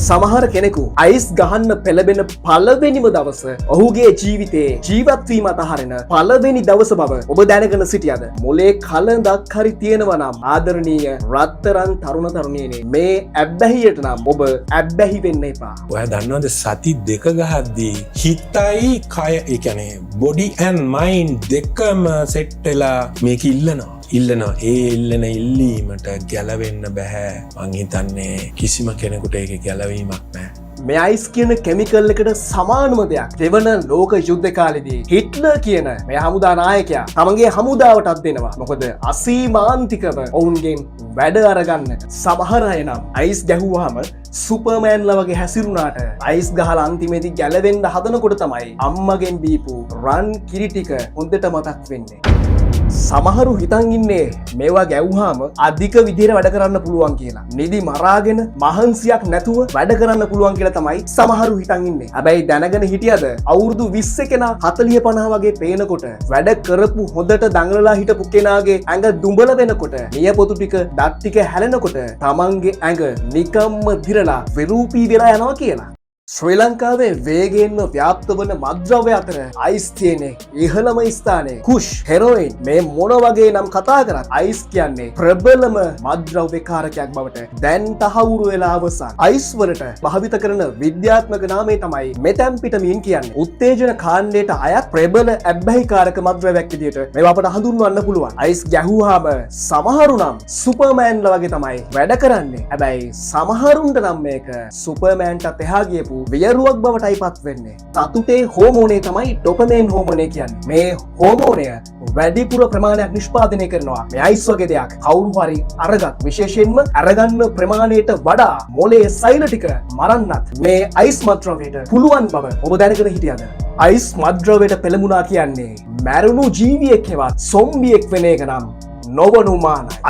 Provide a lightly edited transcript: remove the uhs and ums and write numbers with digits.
සමහර කෙනෙකු අයිස් ගහන්න පෙළඹෙන පළවෙනිම දවස ඔහුගේ ජීවිතයේ ජීවත් වීම අතහරින පළවෙනි දවස බව ඔබ දැනගෙන සිටියද? මොලේ කලඳක් හරි තියෙනවා නම් ආදරණීය රත්තරන් තරුණ තරුණියනේ, මේ ඇබ්බැහියට නම් ඔබ ඇබ්බැහි වෙන්න එපා. ඔයා දන්නවද සති දෙක ගහද්දී හිතයි කය, ඒ කියන්නේ බොඩි ඇන්ඩ් මයින්ඩ් දෙකම සෙට් වෙලා මේක ඉල්ලනවා. ඒ ඉල්ලන ඉල්ලීමට ගැලවෙන්න බෑ. මං හිතන්නේ කිසිම කෙනෙකුට ඒක ගැලවීමක් නෑ. මේ අයිස් කියන කෙමිකල් එකට සමානම දෙයක් දෙවන ලෝක යුද්ධ කාලෙදී හිට්ලර් කියන මේ හමුදා නායකයා තමන්ගේ හමුදාවටත් දෙනවා. මොකද අසීමාන්තිකව ඔවුන්ගෙන් වැඩ අරගන්නට. සමහර අය නම් අයිස් ගැහුවාම සුපර්මෑන්ලා වගේ හැසිරුණාට අයිස් ගහලා අන්තිමේදී ගැලවෙන්න හදනකොට තමයි අම්මගෙන් බීපු රන් කිරි ටික හොඳට මතක් වෙන්නේ. සමහරු හිතන් ඉන්නේ මේවා ගැව්හාම අධික විදිහට වැඩ කරන්න පුළුවන් කියලා. නිදි මරාගෙන මහන්සියක් නැතුව වැඩ කරන්න පුළුවන් කියලා තමයි සමහරු හිතන් ඉන්නේ. හැබැයි දැනගෙන හිටියද අවුරුදු 20 කෙනා 40 50 වගේ පේනකොට වැඩ කරපු හොඳට දඟලලා හිටපු කෙනාගේ ඇඟ දුඹල වෙනකොට, නියපොතු ටික දත් ටික හැලෙනකොට තමන්ගේ ඇඟ නිකම්ම දිරලා විරූපී වෙලා යනවා කියලා. ශ්‍රී ලංකාවේ වේගයෙන්ම ව්‍යාප්ත වන මත්ද්‍රව්‍ය අතර අයිස් තියෙන්නේ ඉහළම ස්ථානයේ. කුෂ්, හෙරෝයින් මේ මොන වගේ නම් කතා කරත් අයිස් කියන්නේ ප්‍රබලම මත්ද්‍රව්‍ය කාරකයක් බවට දැන් තහවුරු වෙලා අවසන්. අයිස් වලට භාවිත කරන විද්‍යාත්මක නාමය තමයි මෙතැම්පිටමින් කියන්නේ. උත්තේජන කාණ්ඩයට අයත් ප්‍රබල ඇබ්බැහිකාරක මත්ද්‍රව්‍යයක් විදිහට මේවා අපට හඳුන්වන්න පුළුවන්. අයිස් ගැහුවාම සමහරු නම් සුපර්මෑන්ලා වගේ තමයි වැඩ කරන්නේ. හැබැයි සමහරුන්ට නම් මේක සුපර්මෑන්ටත් එහා ගියපු වියරුවක් බවටයි පත් වෙන්නේ. සතුටේ හෝමෝනේ තමයි ඩොපමයින් හෝමෝනේ කියන්නේ. මේ හෝමෝනය වැඩිපුර ප්‍රමාණයක් නිෂ්පාදනය කරනවා මේ අයිස් වගේ දෙයක් කවුරු හරි අරගත්, විශේෂයෙන්ම අරගන්න ප්‍රමාණයට වඩා මොලේ සෛල ටික මරන්නත් මේ අයිස් මත්ද්‍රව්‍යයට පුළුවන් බව ඔබ දැනගෙන හිටියද? අයිස් මත්ද්‍රව්‍යයට පෙළඹුණා කියන්නේ මැරුණු ජීවියෙක් හෙවත් සොම්බියෙක් වෙන එක නම් නොවනුමානයි.